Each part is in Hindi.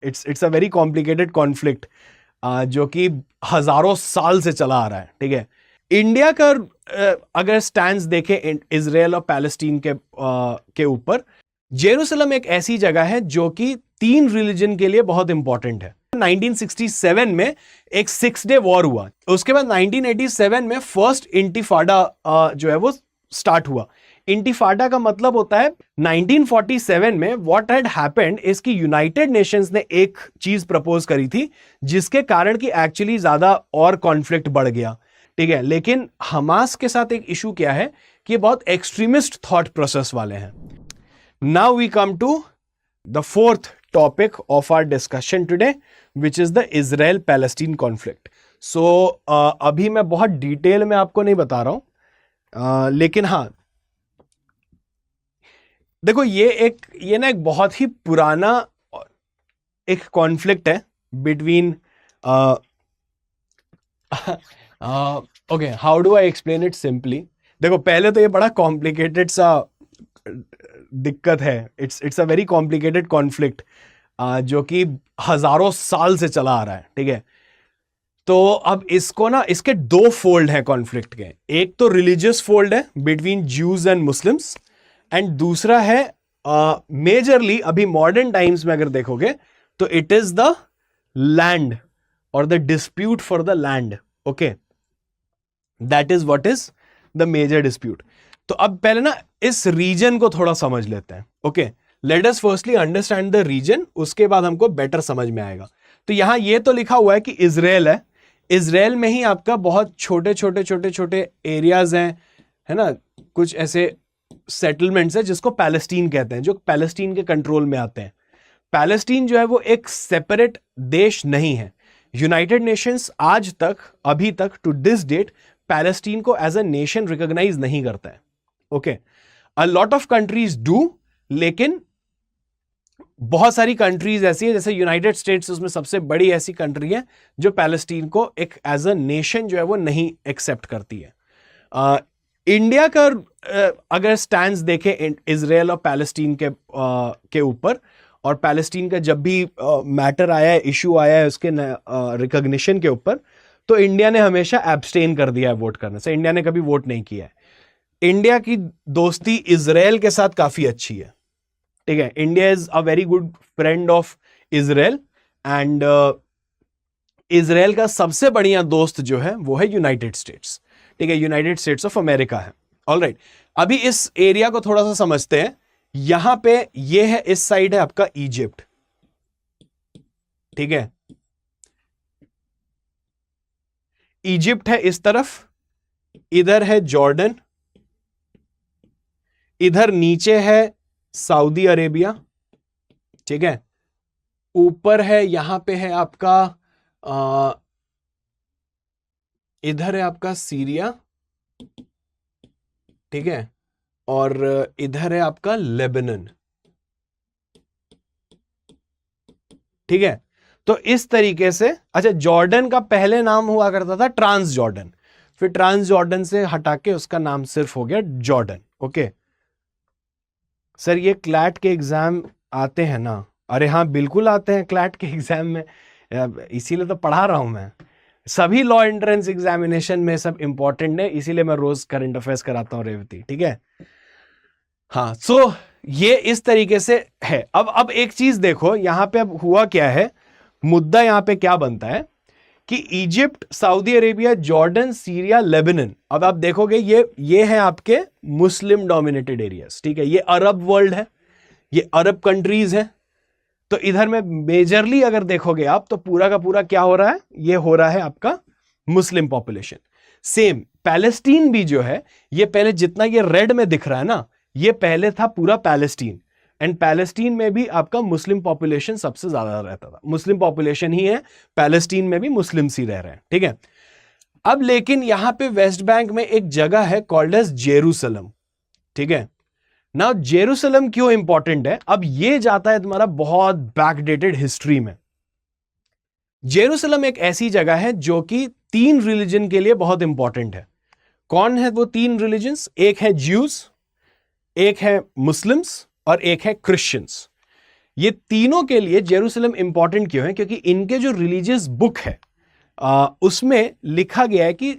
It's a very complicated conflict जो कि हजारों साल से चला आ रहा है। ठीक है, इंडिया का अगर स्टैंड देखें इजराइल और पैलेस्टीन के ऊपर, जेरूसलम एक ऐसी जगह है जो कि 3 रिलीजन के लिए बहुत इंपॉर्टेंट है। 1967 में एक 6 डे वॉर हुआ, उसके बाद 1987 में फर्स्ट इंटिफाडा जो है वो स्टार्ट हुआ। इंटिफाडा का मतलब होता है 1947 में व्हाट हैड हैपेंड इज कि यूनाइटेड नेशंस ने एक चीज प्रपोज करी थी जिसके कारण कि एक्चुअली ज्यादा और कॉन्फ्लिक्ट बढ़ गया। ठीक है, लेकिन हमास के साथ एक इशू क्या है कि बहुत एक्सट्रीमिस्ट थॉट प्रोसेस वाले हैं। Now we come to the fourth topic of our discussion today, which is the Israel Palestine conflict. So अभी मैं बहुत डिटेल में आपको नहीं बता रहा हूं, लेकिन हाँ देखो, ये ना एक बहुत ही पुराना एक कॉन्फ्लिक्ट है between okay, how do I explain it simply. देखो, पहले तो ये बड़ा कॉम्प्लिकेटेड सा दिक्कत है, it's a very complicated conflict जो कि हजारों साल से चला आ रहा है। ठीक है, तो अब इसको ना, इसके 2 फोल्ड है कॉन्फ्लिक्ट के। एक तो रिलीजियस फोल्ड है between Jews and Muslims, and दूसरा है मेजरली अभी मॉडर्न टाइम्स में अगर देखोगे तो इट इज द लैंड और the dispute for the land. Okay, that is what is the major dispute. तो अब पहले ना इस रीजन को थोड़ा समझ लेते हैं। Okay, let us firstly understand the region, उसके बाद हमको बेटर समझ में आएगा। तो यहां ये तो लिखा हुआ है कि इजराइल है, इजराइल में ही आपका बहुत छोटे छोटे छोटे छोटे एरियाज हैं, है ना, कुछ ऐसे सेटलमेंट्स है जिसको पैलेस्टीन कहते हैं, जो पैलेस्टीन के कंट्रोल में आते हैं। पैलेस्टीन जो है वो एक सेपरेट देश नहीं है। यूनाइटेड नेशंस आज तक, अभी तक टू दिस डेट, पैलेस्टीन को एज अ नेशन रिकॉग्नाइज नहीं करता है। Okay, a lot of countries do, लेकिन बहुत सारी कंट्रीज ऐसी है, जैसे यूनाइटेड स्टेट्स उसमें सबसे बड़ी ऐसी कंट्री है जो पैलेस्टीन को एक एज अ नेशन जो है वो नहीं एक्सेप्ट करती है। इंडिया का अगर स्टैंड देखें इजराइल और पैलेस्टीन के ऊपर, और पैलेस्टीन का जब भी मैटर आया है, इशू आया है उसके रिकॉग्निशन के ऊपर, तो इंडिया ने हमेशा एब्सटेन कर दिया है वोट करने से। इंडिया ने कभी वोट नहीं किया है। इंडिया की दोस्ती इजराइल के साथ काफी अच्छी है। ठीक है, India is a very good friend of Israel, and Israel का सबसे बढ़िया दोस्त जो है वो है यूनाइटेड स्टेट्स। ठीक है, यूनाइटेड स्टेट्स ऑफ अमेरिका है। ऑलराइट, अभी इस एरिया को थोड़ा सा समझते हैं। यहां पे ये है, इस साइड है आपका इजिप्ट। ठीक है, इजिप्ट है इस तरफ, इधर है जॉर्डन, इधर नीचे है सऊदी अरेबिया। ठीक है, ऊपर है, यहां पे है आपका इधर है आपका सीरिया। ठीक है, और इधर है आपका लेबनान। ठीक है, तो इस तरीके से, अच्छा, जॉर्डन का पहले नाम हुआ करता था ट्रांस जॉर्डन, फिर ट्रांस जॉर्डन से हटा के उसका नाम सिर्फ हो गया जॉर्डन। ओके सर, ये क्लैट के एग्जाम आते हैं ना? अरे हाँ, बिल्कुल आते हैं क्लैट के एग्जाम में, इसीलिए तो पढ़ा रहा हूं मैं। सभी लॉ एंट्रेंस एग्जामिनेशन में सब इंपॉर्टेंट है, इसीलिए मैं रोज करंट अफेयर्स कराता हूं रेवती। ठीक है, हाँ, सो ये इस तरीके से है। अब एक चीज देखो यहां पे, अब हुआ क्या है, मुद्दा यहां पे क्या बनता है कि Egypt, Saudi Arabia, Jordan, Syria, Lebanon, अब आप देखोगे ये है आपके मुस्लिम डोमिनेटेड एरियाज। ठीक है, ये अरब वर्ल्ड है, ये अरब कंट्रीज है। तो इधर में मेजरली अगर देखोगे आप, तो पूरा का पूरा क्या हो रहा है, ये हो रहा है आपका मुस्लिम पॉपुलेशन। सेम पैलेस्टीन भी जो है, ये पहले जितना ये रेड में दिख रहा है ना, ये पहले था पूरा पैलेस्टीन, एंड पैलेस्टीन में भी आपका मुस्लिम पॉपुलेशन सबसे ज्यादा रहता था। मुस्लिम पॉपुलेशन ही है, पैलेस्टीन में भी मुस्लिम्स ही रह रहे हैं। ठीक है, अब लेकिन यहां पे वेस्ट बैंक में एक जगह है कॉल्ड एज जेरूसलम। ठीक है, नाउ जेरूसलम क्यों इंपॉर्टेंट है, अब ये जाता है तुम्हारा बहुत बैकडेटेड हिस्ट्री में। जेरूसलम एक ऐसी जगह है जो कि 3 रिलीजन के लिए बहुत इंपॉर्टेंट है। कौन है वो 3 रिलीजन्स? एक है ज्यूज, एक है मुस्लिम्स, और एक है क्रिश्चियंस। ये तीनों के लिए जेरूसलम इंपॉर्टेंट क्यों है? क्योंकि इनके जो रिलीजियस बुक है उसमें लिखा गया है कि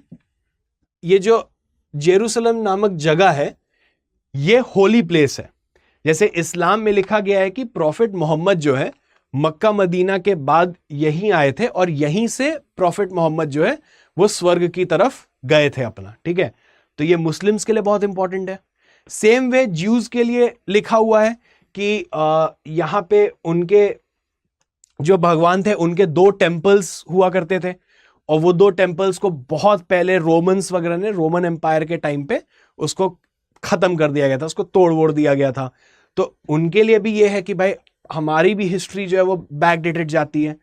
ये जो जेरूसलम नामक जगह है ये होली प्लेस है। जैसे इस्लाम में लिखा गया है कि प्रॉफिट मोहम्मद जो है मक्का मदीना के बाद यहीं आए थे और यहीं से प्रॉफिट मोहम्मद जो है वो स्वर्ग की तरफ गए थे अपना, ठीक है। तो ये मुस्लिम्स के लिए बहुत इंपॉर्टेंट है। सेम वे ज्यूज के लिए लिखा हुआ है कि यहां पे उनके जो भगवान थे उनके 2 टेम्पल्स हुआ करते थे और वो 2 टेम्पल्स को बहुत पहले रोमन्स वगैरह ने, रोमन एम्पायर के टाइम पे उसको खत्म कर दिया गया था, उसको तोड़ वोड़ दिया गया था। तो उनके लिए भी ये है कि भाई हमारी भी हिस्ट्री जो है वो बैकडेटेड जाती है।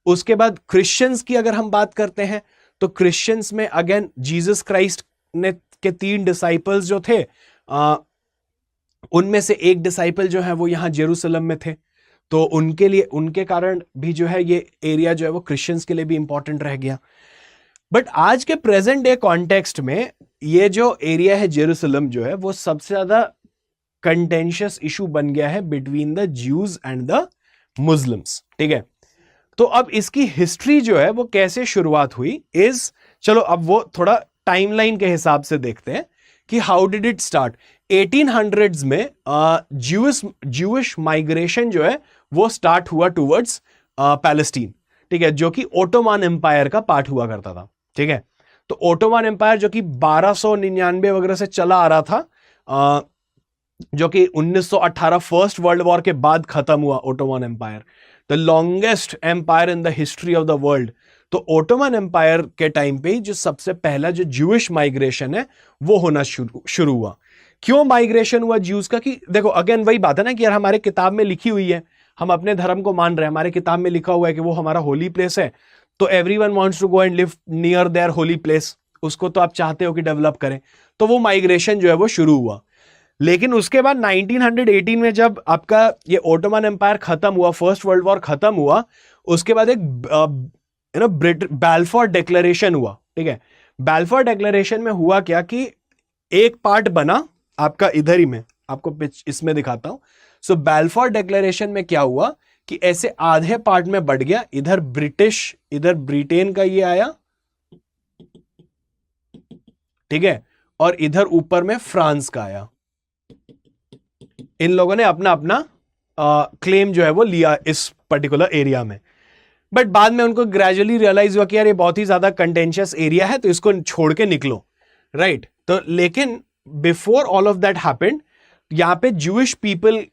उसके बाद क्रिश्चियंस की अगर हम बात करते हैं तो क्रिश्चियंस में अगेन जीसस क्राइस्ट ने के 3 डिसाइपल्स जो थे उनमें से एक डिसाइपल जो है वो यहां जेरूसलम में थे। तो उनके लिए, उनके कारण भी जो है ये एरिया जो है वो क्रिश्चियंस के लिए भी इंपॉर्टेंट रह गया। बट आज के प्रेजेंट डे कॉन्टेक्स्ट में ये जो एरिया है जेरूसलम जो है वो सबसे ज्यादा कंटेंशियस इशू बन गया है between the Jews and the Muslims, ठीक है। तो अब इसकी हिस्ट्री जो है वो कैसे शुरुआत हुई इज, चलो अब वो थोड़ा टाइमलाइन के हिसाब से देखते हैं कि how did it start. 1800s में ज्यूइश माइग्रेशन जो है वो स्टार्ट हुआ टुवर्ड्स पैलेस्टीन, ठीक है, जो कि ओटोमान एम्पायर का पार्ट हुआ करता था, ठीक है। तो ओटोमान एम्पायर जो कि 1299 वगैरह से चला आ रहा था, जो कि 1918 फर्स्ट वर्ल्ड वॉर के बाद खत्म हुआ Ottoman empire, the longest empire in the history of the world. तो ओटोमान एम्पायर के टाइम पे ही जो सबसे पहला जो ज्यूइश माइग्रेशन है वो होना शुरू हुआ। क्यों माइग्रेशन हुआ ज्यूज का? कि देखो अगेन वही बात है ना कि यार हमारे किताब में लिखी हुई है, हम अपने धर्म को मान रहे हैं, हमारे किताब में लिखा हुआ है कि वो हमारा होली प्लेस है, तो everyone wants to go and live near their holy place, उसको तो आप चाहते हो कि डेवलप करें, तो वो माइग्रेशन जो है वो शुरू हुआ। लेकिन उसके बाद 1918 में जब आपका ये ओटोमन एम्पायर खत्म हुआ, फर्स्ट वर्ल्ड वॉर खत्म हुआ, उसके बाद एक बैल्फोर डिक्लेरेशन हुआ, ठीक है। बैल्फोर डिक्लेरेशन में हुआ क्या कि एक पार्ट बना आपका, इधर ही मैं आपको इसमें दिखाता हूं। सो बैल्फोर डिक्लेरेशन में क्या हुआ कि ऐसे आधे पार्ट में बढ़ गया, इधर ब्रिटिश, इधर ब्रिटेन का ये आया, ठीक है, और इधर ऊपर में फ्रांस का आया। इन लोगों ने अपना अपना क्लेम जो है वो लिया इस पर्टिकुलर एरिया में। बट बाद में उनको ग्रेजुअली रियलाइज हुआ कि यार ये बहुत ही ज्यादा कंटेंशियस एरिया है, तो इसको छोड़ के निकलो, राइट। तो लेकिन before all of that happened, यहां पे जूइश पीपल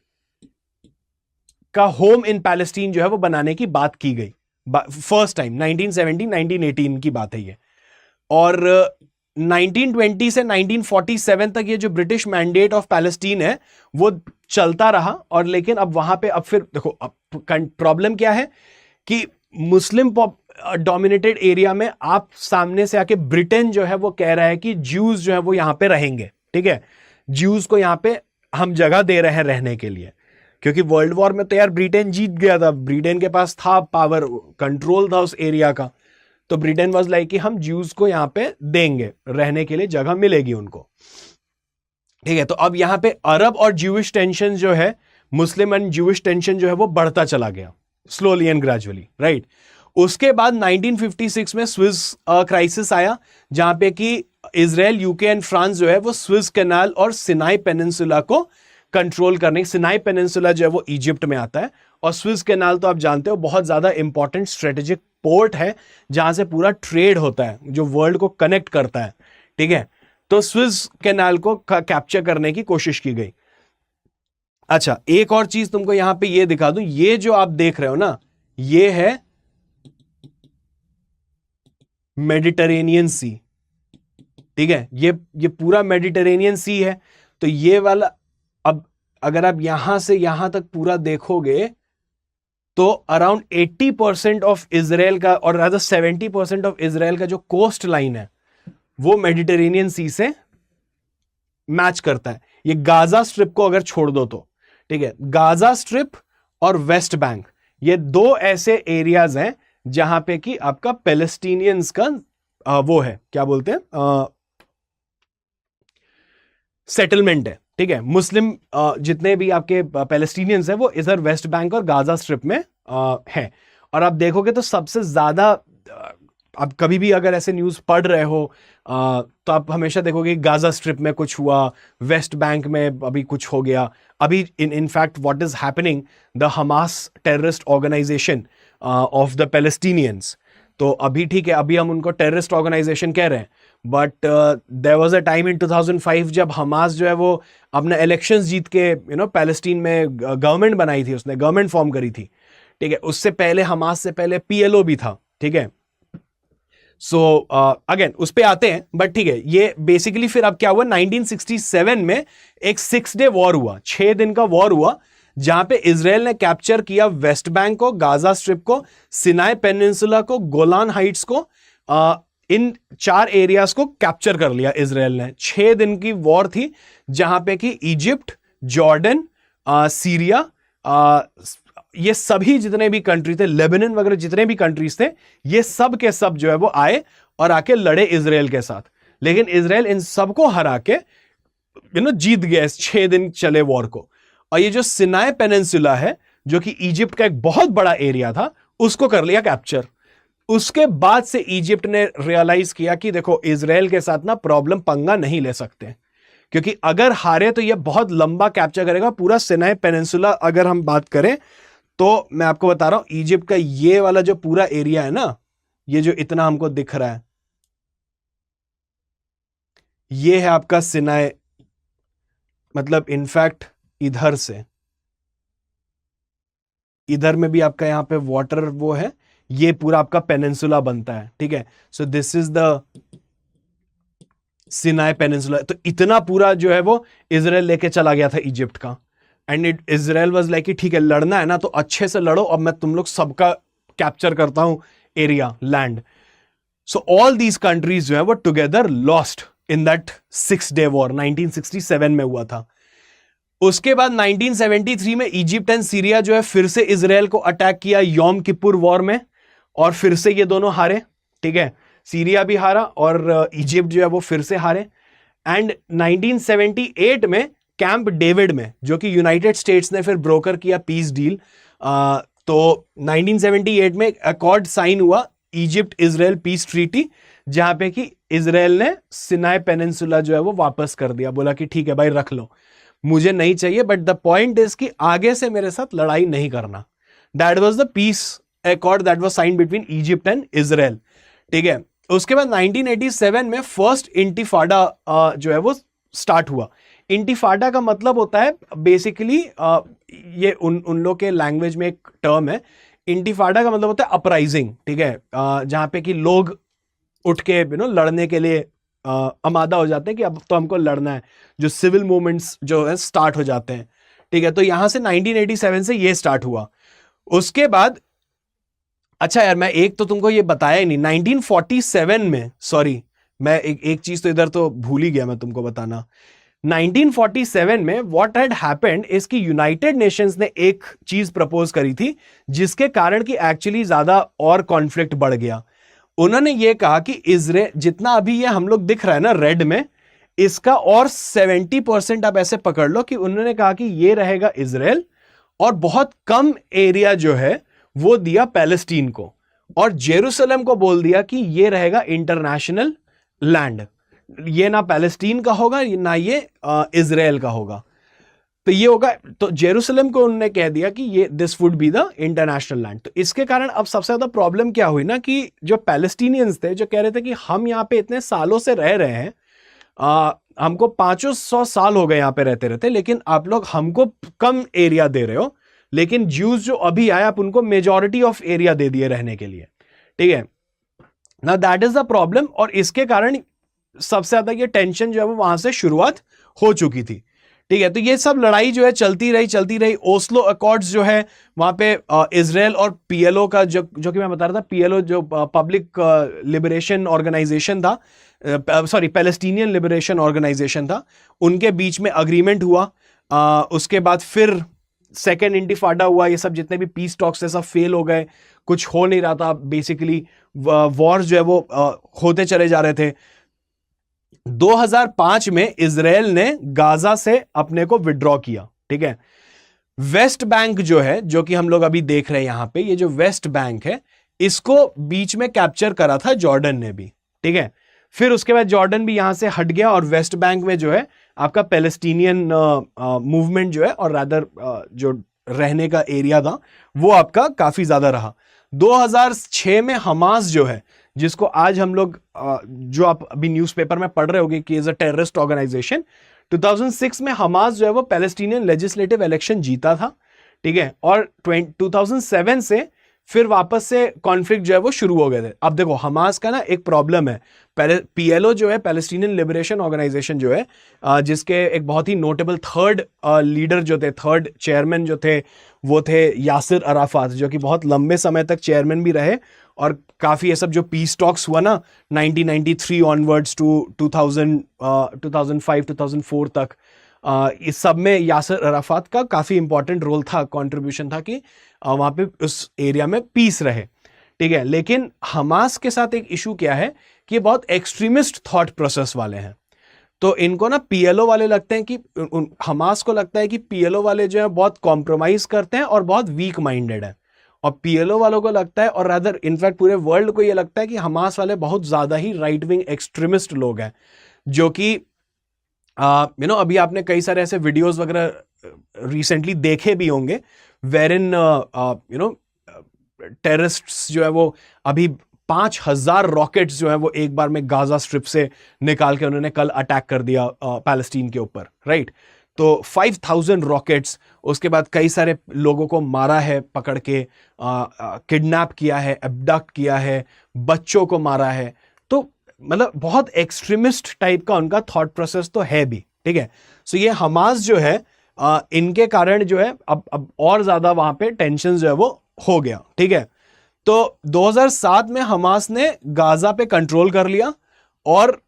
का होम इन पैलेस्टीन जो है वो बनाने की बात की गई फर्स्ट टाइम 1917-1918 की बात है ये। और 1920 से 1947 तक ये जो ब्रिटिश मैंडेट ऑफ पैलेस्टीन है वो चलता रहा। और लेकिन अब वहां पे अब फिर देखो अब प्रॉब्लम क्या है कि मुस्लिम डोमिनेटेड एरिया में आप सामने से आके ब्रिटेन जो है वो कह रहा है कि ज्यूज जो है वो यहां पे रहेंगे, ठीक है, ज्यूज को यहां पे हम जगह दे रहे हैं रहने के लिए, क्योंकि वर्ल्ड वॉर में तो यार ब्रिटेन जीत गया था, ब्रिटेन के पास था पावर, कंट्रोल था उस एरिया का। तो ब्रिटेन वाज लाइक कि हम ज्यूज को यहां पे देंगे, रहने के लिए जगह मिलेगी उनको, ठीक है। तो अब यहां पे अरब और ज्यूइश टेंशन जो है, मुस्लिम एंड ज्यूइश टेंशन जो है वो बढ़ता चला गया स्लोली एंड ग्रेजुअली, राइट। उसके बाद 1956 में स्विस क्राइसिस आया, जहां पे कि इजराइल, यूके एंड फ्रांस जो है वो स्विस कैनाल और सिनाई पेनिनसुला को कंट्रोल करने, सिनाई पेनिनसुला जो है वो इजिप्ट में आता है, और स्विस कैनाल तो आप जानते हो बहुत ज्यादा इंपॉर्टेंट स्ट्रेटेजिक पोर्ट है जहां से पूरा ट्रेड होता है, जो वर्ल्ड को कनेक्ट करता है, ठीक है। तो स्विस कैनाल को कैप्चर करने की कोशिश की गई। अच्छा, एक और चीज तुमको यहां पे ये दिखा दूं, ये जो आप देख रहे हो ना, ये है मेडिटेरेनियन सी, ठीक है, ये पूरा मेडिटेरेनियन सी है। तो ये वाला, अब अगर आप यहां से यहां तक पूरा देखोगे तो अराउंड 80% ऑफ इजराइल का, और रादर 70% ऑफ इजराइल का जो कोस्ट लाइन है वो मेडिटेरेनियन सी से मैच करता है। ये गाजा स्ट्रिप को अगर छोड़ दो तो, ठीक है, गाजा स्ट्रिप और वेस्ट बैंक, ये दो ऐसे एरियाज हैं जहां पे कि आपका पैलेस्टीनियंस का वो है, क्या बोलते हैं, सेटलमेंट है, ठीक है, मुस्लिम जितने भी आपके पैलेस्टीनियंस हैं वो इधर वेस्ट बैंक और गाजा स्ट्रिप में हैं। और आप देखोगे तो सबसे ज्यादा आप कभी भी अगर ऐसे न्यूज पढ़ रहे हो तो आप हमेशा देखोगे गाजा स्ट्रिप में कुछ हुआ, वेस्ट बैंक में अभी कुछ हो गया। अभी in fact what is happening, the Hamas terrorist organisation of the Palestinians, तो अभी ठीक है, अभी हम उनको टेररिस्ट ऑर्गेनाइजेशन कह रहे हैं, but there was a time in 2005 जब हमास जो है वो अपने इलेक्शंस जीत के पैलेस्टीन में गवर्नमेंट बनाई थी, उसने गवर्नमेंट फॉर्म करी थी। ठीक है, उससे पहले हमास से पहले पीएलओ भी था। ठीक है, सो अगेन उस पे आते हैं, बट ठीक है, ये बेसिकली फिर अब क्या हुआ, 1967 में एक 6 डे वॉर हुआ, 6 दिन का वॉर हुआ, जहां पे इजराइल ने कैप्चर किया वेस्ट बैंक को, गाजा स्ट्रिप को, सिनाई पेनिनसुला को, गोलान हाइट्स को, इन 4 एरियाज को कैप्चर कर लिया इजराइल ने। 6 दिन की वॉर थी, जहां पे कि इजिप्ट, जॉर्डन, सीरिया, ये सभी जितने भी कंट्री थे, लेबनान वगैरह जितने भी कंट्रीज थे, ये सब के सब जो है वो आए और आके लड़े इजराइल के साथ। लेकिन इजराइल इन सबको हरा के जीत गया इस 6 दिन चले वॉर को। और ये जो सिनाई पेनिनसुला है, जो कि इजिप्ट का एक बहुत बड़ा एरिया था, उसको कर लिया कैप्चर। उसके बाद से इजिप्ट ने रियलाइज किया कि देखो इजराइल के साथ ना प्रॉब्लम, पंगा नहीं ले सकते, क्योंकि अगर हारे तो ये बहुत लंबा कैप्चर करेगा पूरा सिनाई पेनिनसुला। अगर हम बात करें तो मैं आपको बता रहा हूं, इजिप्ट का ये वाला जो पूरा एरिया है ना, ये जो इतना हमको दिख रहा है, ये है आपका सिनाई, मतलब इनफैक्ट इधर से इधर में भी आपका यहां पे वाटर वो है, ये पूरा आपका पेनिनसुला बनता है। ठीक है, so this is the Sinai peninsula. तो इतना पूरा जो है वो इजराइल लेके चला गया था इजिप्ट का। एंड इजराइल वाज लाइक ठीक है, लड़ना है ना तो अच्छे से लड़ो, अब मैं तुम लोग सबका कैप्चर करता हूं area, land. So all these countries जो है वो together lost in that 6 day war, 1967 में हुआ था। उसके बाद 1973 में इजिप्ट एंड सीरिया जो है फिर से इजराइल को अटैक किया योम किपुर वॉर में, और फिर से ये दोनों हारे। ठीक है, सीरिया भी हारा और इजिप्ट जो है वो फिर से हारे। एंड 1978 में कैंप डेविड में, जो कि यूनाइटेड स्टेट्स ने फिर ब्रोकर किया पीस डील, तो 1978 में अकॉर्ड साइन हुआ, इजिप्ट इजराइल पीस ट्रीटी, जहां पे कि इजराइल ने सिनाई पेनिनसुला जो है वो वापस कर दिया, बोला कि ठीक है भाई रख लो, मुझे नहीं चाहिए, बट द पॉइंट इज कि आगे से मेरे साथ लड़ाई नहीं करना। That was the peace accord that was sign between Egypt and Israel. ठीक है, उसके बाद 1987 में फर्स्ट इंटिफाडा जो है वो स्टार्ट हुआ। इंटिफाडा का मतलब होता है बेसिकली, ये उन लोग के लैंग्वेज में एक टर्म है, इंटिफाडा का मतलब होता है अपराइजिंग। ठीक है, जहां पे कि लोग उठ के लड़ने के लिए आमादा हो जाते हैं कि अब तो हमको लड़ना है, जो सिविल मूवमेंट्स जो है स्टार्ट हो जाते हैं। ठीक है, तो यहां से 1987 से ये स्टार्ट हुआ। उसके बाद अच्छा यार, मैं एक तो तुमको ये बताया ही नहीं, 1947 में, सॉरी मैं एक चीज तो इधर तो भूल ही गया मैं तुमको बताना। 1947 में व्हाट हैड हैपेंड इज कि यूनाइटेड नेशंस ने एक चीज प्रपोज करी थी, जिसके कारण कि एक्चुअली ज्यादा और कॉन्फ्लिक्ट बढ़ गया। उन्होंने ये कहा कि इजराइल जितना अभी ये हम लोग दिख रहा है ना रेड में, इसका और 70% आप ऐसे पकड़ लो कि उन्होंने कहा कि ये रहेगा इजराइल, और बहुत कम एरिया जो है वो दिया पैलेस्टीन को, और जेरूसलम को बोल दिया कि ये रहेगा इंटरनेशनल लैंड, ये ना पैलेस्टीन का होगा ना ये इजराइल का होगा। तो ये होगा, तो जेरूसलम को उन्होंने कह दिया कि ये this would be the international land. तो इसके कारण अब सबसे ज्यादा प्रॉब्लम क्या हुई ना, कि जो पैलेस्टीनियंस थे जो कह रहे थे कि हम यहाँ पे इतने सालों से रह रहे हैं, हमको 500 साल हो गए यहाँ पे रहते रहते, लेकिन आप लोग हमको कम एरिया दे रहे हो, लेकिन ज्यूज जो अभी आए आप उनको मेजॉरिटी ऑफ एरिया दे दिए रहने के लिए। ठीक है ना, दैट इज द प्रॉब्लम, और इसके कारण सबसे ज्यादा ये टेंशन जो है वो वहां से शुरुआत हो चुकी थी। ठीक है, तो ये सब लड़ाई जो है चलती रही। ओस्लो अकॉर्ड्स जो है वहां पे इजराइल और पीएलओ का जो कि मैं बता रहा था, पीएलओ जो पब्लिक लिबरेशन ऑर्गेनाइजेशन था, सॉरी पैलेस्टीनियन लिबरेशन ऑर्गेनाइजेशन था, उनके बीच में अग्रीमेंट हुआ। उसके बाद फिर सेकेंड इंटिफाडा हुआ, ये सब जितने भी पीस टॉक्स थे सब फेल हो गए, कुछ हो नहीं रहा था, बेसिकली वॉर्स जो है वो होते चले जा रहे थे। 2005 में इजराइल ने गाजा से अपने को विड्रॉ किया, ठीक है। वेस्ट बैंक जो है, जो कि हम लोग अभी देख रहे हैं यहां पे, ये जो वेस्ट बैंक है, इसको बीच में कैप्चर करा था जॉर्डन ने भी, ठीक है। फिर उसके बाद जॉर्डन भी यहां से हट गया और वेस्ट बैंक में जो है आपका पैलेस्टीनियन मूवमेंट जो है, और रादर जो रहने का एरिया था वो आपका काफी ज्यादा रहा। 2006 में हमास जो है, जिसको आज हम लोग जो आप अभी न्यूज़पेपर में पढ़ रहे होगे कि इज अ टेररिस्ट ऑर्गेनाइजेशन, 2006 में हमास जो है वो पैलेस्टीनियन लेजिस्लेटिव इलेक्शन जीता था, ठीक है। और 2007 से फिर वापस से कॉन्फ्लिक्ट जो है वो शुरू हो गए थे। अब देखो हमास का ना एक प्रॉब्लम है, पीएलओ जो है, पैलेस्टीनियन लिबरेशन ऑर्गेनाइजेशन जो है, जिसके एक बहुत ही नोटेबल थर्ड लीडर जो थे, थर्ड चेयरमैन जो थे, वो थे यासिर अराफात, जो कि बहुत लंबे समय तक चेयरमैन भी रहे। और काफ़ी ये सब जो पीस टॉक्स हुआ ना 1993 ऑनवर्ड्स टू 2005 2004 तक, इस सब में यासिर अराफात का काफ़ी इंपॉर्टेंट रोल था, कंट्रीब्यूशन था कि वहाँ पे उस एरिया में पीस रहे, ठीक है। लेकिन हमास के साथ एक इशू क्या है कि ये बहुत एक्सट्रीमिस्ट थॉट प्रोसेस वाले हैं। तो इनको ना पीएलओ वाले लगते हैं कि हमास को लगता है कि पीएलओ वाले जो है बहुत कॉम्प्रोमाइज करते हैं और बहुत वीक माइंडेड है, और पीएलओ वालों को लगता है, और रादर इनफैक्ट पूरे वर्ल्ड को ये लगता है कि हमास वाले बहुत ज्यादा ही राइट विंग एक्सट्रीमिस्ट लोग हैं, जो कि अभी आपने कई सारे ऐसे वीडियोस वगैरह रिसेंटली देखे भी होंगे, वेर इन टेररिस्ट्स जो है वो अभी 5000 रॉकेट्स जो है वो एक बार में गाजा स्ट्रिप से निकाल के उन्होंने कल अटैक कर दिया पैलेस्टीन के ऊपर, राइट। तो 5000 रॉकेट्स, उसके बाद कई सारे लोगों को मारा है, पकड़ के किडनैप किया है, एब्डक्ट किया है, बच्चों को मारा है। तो मतलब बहुत एक्सट्रीमिस्ट टाइप का उनका थॉट प्रोसेस तो है भी, ठीक है। सो ये हमास जो है इनके कारण जो है अब और ज्यादा वहां पे टेंशन जो है वो हो गया, ठीक है। तो 2007 में हमास ने गाजा पे कंट्रोल कर लिया और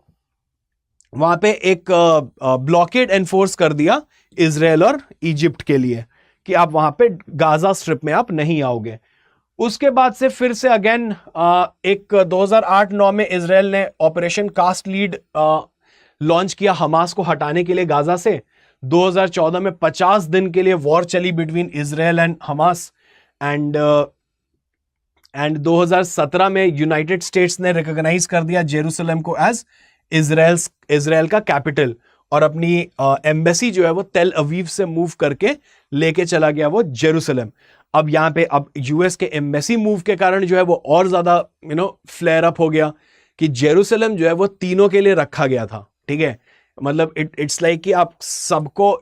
वहां पे एक ब्लॉकेड एनफोर्स कर दिया इजराइल और इजिप्ट के लिए कि आप वहां पे गाजा स्ट्रिप में आप नहीं आओगे। उसके बाद से फिर से अगेन एक 2008-9 में इजराइल ने ऑपरेशन कास्ट लीड लॉन्च किया हमास को हटाने के लिए गाजा से। 2014 में 50 दिन के लिए वॉर चली between Israel and Hamas, and 2017 में यूनाइटेड स्टेट्स ने रिकॉग्नाइज कर दिया जेरूसलम को एज इजराइल का कैपिटल, और अपनी एम्बेसी जो है वो तेल अवीव से मूव करके लेके चला गया वो जेरूसलम। अब यहाँ पे अब यूएस के एम्बेसी मूव के कारण जो है वो और ज्यादा फ्लेयर अप हो गया कि जेरूसलम जो है वो तीनों के लिए रखा गया था, ठीक है। मतलब इट्स लाइक कि आप सबको,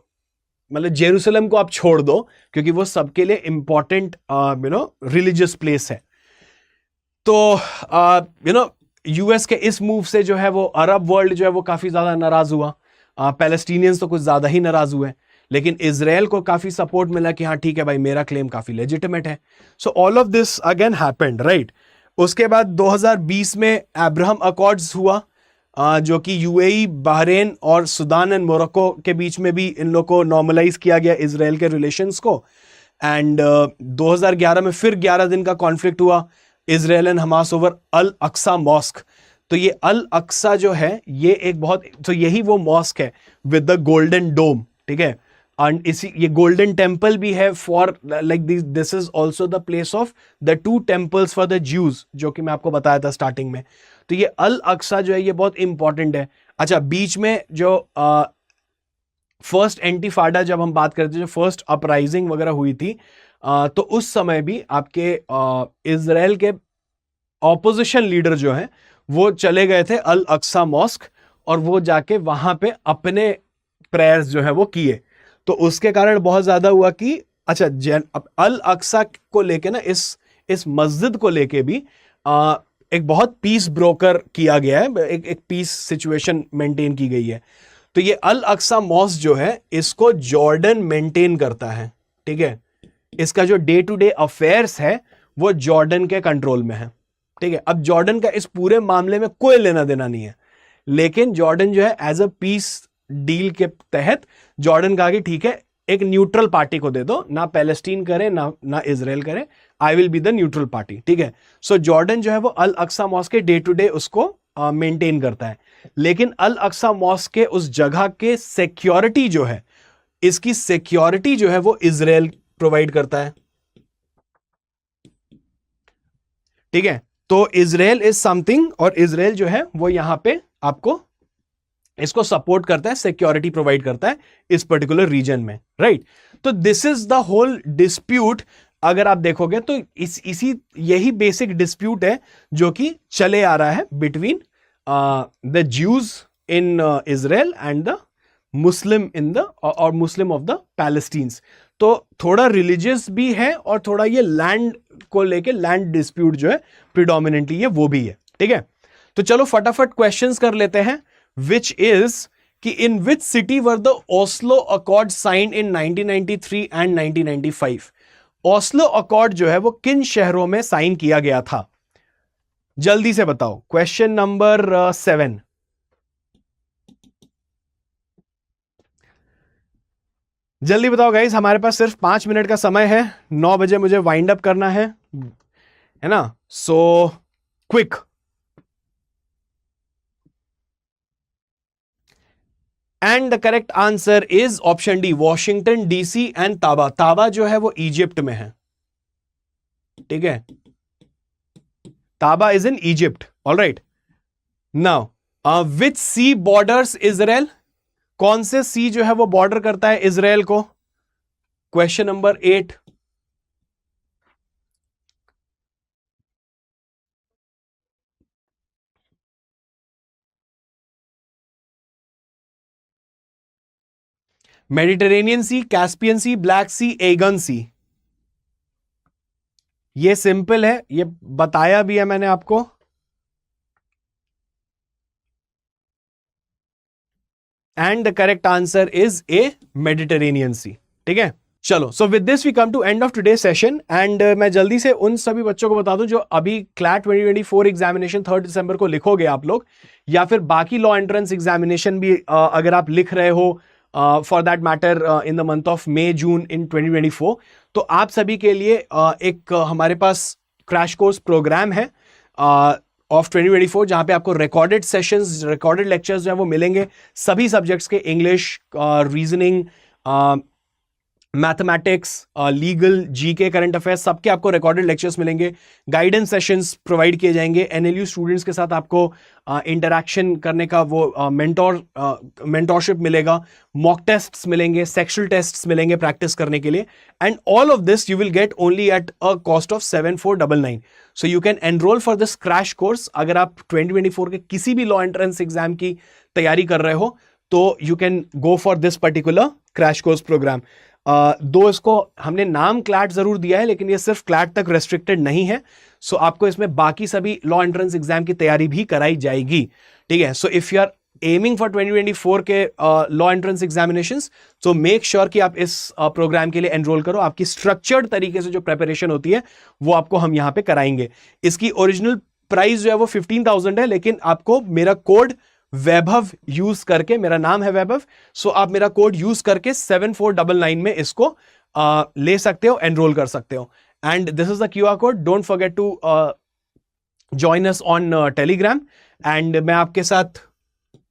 मतलब जेरूसलम को आप छोड़ दो क्योंकि वो सबके लिए इंपॉर्टेंट रिलीजियस प्लेस है। तो यूएस के इस मूव से जो है वो अरब वर्ल्ड जो है वो काफी ज्यादा नाराज हुआ, पैलेस्टीनियंस तो कुछ ज्यादा ही नाराज हुए, लेकिन इजराइल को काफी सपोर्ट मिला कि हाँ ठीक है भाई, मेरा क्लेम काफी लेजिटिमेट है। So all of this again happened, right. उसके बाद 2020 में अब्राहम अकॉर्ड्स हुआ, जो कि यूएई, बहरीन और सुदान एंड मोरक्को के बीच में भी इन लोग को नॉर्मलाइज किया गया इजराइल के रिलेशंस को। एंड 2011 में फिर 11 दिन का कॉन्फ्लिक्ट हुआ Israel and Hamas over Al Aqsa mosque. तो ये अल अक्सा जो है ये एक बहुत, तो यही वो मॉस्क है विद द गोल्डन डोम, ठीक है। एंड इसी ये गोल्डन टेम्पल भी है for like this is also the place of the 2 temples for the Jews, जो कि मैं आपको बताया था स्टार्टिंग में। तो ये अल अक्सा जो है ये बहुत इंपॉर्टेंट है। अच्छा, बीच में जो फर्स्ट एंटीफाडा जब हम बात करते हैं, जो फर्स्ट अपराइजिंग वगैरह हुई थी, तो उस समय भी आपके इजराइल के ऑपोजिशन लीडर जो हैं वो चले गए थे अल अक्सा मॉस्क, और वो जाके वहां पे अपने प्रेयर्स जो है वो किए। तो उसके कारण बहुत ज्यादा हुआ कि अच्छा अल अक्सा को लेके ना, इस मस्जिद को लेके भी एक बहुत पीस ब्रोकर किया गया है, एक पीस सिचुएशन मेंटेन की गई है। तो ये अल अक्सा मॉस्क जो है इसको जॉर्डन मेंटेन करता है, ठीक है। इसका जो डे टू डे अफेयर्स है वो जॉर्डन के कंट्रोल में है, ठीक है। अब जॉर्डन का इस पूरे मामले में कोई लेना देना नहीं है, लेकिन जॉर्डन जो है एज अ पीस डील के तहत जॉर्डन कहा कि ठीक है, एक न्यूट्रल पार्टी को दे दो, ना पैलेस्टीन करे ना इजराइल करे, I will be the neutral party, ठीक है। सो जॉर्डन जो है वो अल अक्सा मॉस्क के डे टू डे उसको मेंटेन करता है, लेकिन अल अक्सा मॉस्क के उस जगह के सिक्योरिटी जो है, इसकी सिक्योरिटी जो है वो इजराइल प्रोवाइड करता है। ठीक है, तो इजराइल इज समथिंग, और इजराइल जो है वो यहां पे आपको इसको सपोर्ट करता है, सिक्योरिटी प्रोवाइड करता है इस पर्टिकुलर रीजन में, राइट। तो this is the whole dispute. अगर आप देखोगे तो यही बेसिक डिस्प्यूट है जो कि चले आ रहा है between the Jews in Israel and the Muslim in the, और मुस्लिम ऑफ द पैलेस्टीन्स। तो थोड़ा रिलीजियस भी है और थोड़ा ये लैंड को लेके लैंड डिस्प्यूट जो है प्रिडोमिनेंटली ये वो भी है। ठीक है, तो चलो फटाफट क्वेश्चंस कर लेते हैं, विच इज कि in which city were the Oslo accord sign in 1993 and 1995। Oslo accord जो है वो किन शहरों में साइन किया गया था? जल्दी से बताओ। Question number 7। जल्दी बताओ गाइस, हमारे पास सिर्फ 5 मिनट का समय है, 9 बजे मुझे वाइंड अप करना है ना, so quick. And the correct answer is option D, Washington DC and Taba. Taba जो है वो इजिप्ट में है। ठीक है, Taba is in Egypt. Alright, now which sea borders Israel? कौन से सी जो है वो बॉर्डर करता है इजराइल को? Question number 8। Mediterranean sea, Caspian sea, Black sea, Aegean sea. ये सिंपल है, ये बताया भी है मैंने आपको। And the correct answer is a Mediterranean sea. ठीक है, चलो, so with this we come to end of today session. And मैं जल्दी से उन सभी बच्चों को बता दूं जो अभी क्लैट 2024 एग्जामिनेशन 3 दिसंबर को लिखोगे आप लोग, या फिर बाकी लॉ एंट्रेंस एग्जामिनेशन भी अगर आप लिख रहे हो for that matter in the month of May June in 2024, तो आप सभी के लिए एक हमारे पास क्रैश कोर्स प्रोग्राम है ऑफ 2024, जहां पे आपको रिकॉर्डेड सेशंस, रिकॉर्डेड लेक्चर्स जो है वो मिलेंगे सभी सब्जेक्ट्स के, English, reasoning, mathematics, legal, GK, current affairs, सबके आपको रिकॉर्डेड लेक्चर्स मिलेंगे। गाइडेंस सेशंस प्रोवाइड किए जाएंगे। एनएलयू स्टूडेंट्स के साथ आपको इंटरैक्शन करने का वो मेंटोरशिप मिलेगा। मॉक टेस्ट्स मिलेंगे, सेक्शुअल टेस्ट्स मिलेंगे प्रैक्टिस करने के लिए। And all of this you will get only at a cost of 7499। So you can enrol for this crash course. अगर आप 2024 के किसी भी लॉ एंट्रेंस एग्जाम की तैयारी कर रहे हो तो you can go for this particular crash course programme. दो इसको हमने नाम क्लैट जरूर दिया है, लेकिन ये सिर्फ क्लैट तक रेस्ट्रिक्टेड नहीं है। सो आपको इसमें बाकी सभी लॉ एंट्रेंस एग्जाम की तैयारी भी कराई जाएगी। ठीक है, so if you are aiming for 2024 के लॉ एंट्रेंस एग्जामिनेशंस, तो मेक श्योर कि आप इस प्रोग्राम के लिए एनरोल करो। आपकी स्ट्रक्चर्ड तरीके से जो प्रिपरेशन होती है वो आपको हम यहां पे कराएंगे। इसकी ओरिजिनल प्राइस जो है वो 15,000 है, लेकिन आपको मेरा कोड वैभव यूज करके, मेरा नाम है वैभव, सो आप मेरा कोड यूज करके 7499 में इसको ले सकते हो, एनरोल कर सकते हो। And this is the QR code. Don't forget to join us on Telegram. And मैं आपके साथ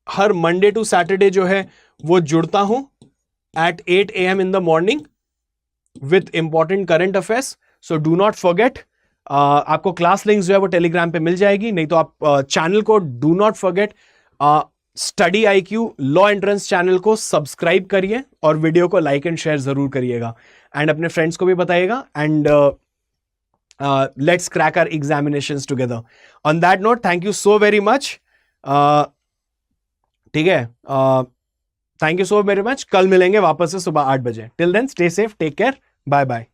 हर मंडे टू सैटरडे जो है वो जुड़ता हूं at 8 AM in the morning with important current affairs. So do not forget. आपको क्लास लिंक जो है वो टेलीग्राम पे मिल जाएगी, नहीं तो आप चैनल को do not forget study IQ law entrance channel को सब्सक्राइब करिए और वीडियो को लाइक एंड शेयर जरूर करिएगा, एंड अपने फ्रेंड्स को भी बताइएगा। And let's crack our examinations together. On that note, thank you so very much. ठीक है, thank you so very much. कल मिलेंगे वापस से सुबह 8 बजे। Till then stay safe, take care, bye bye.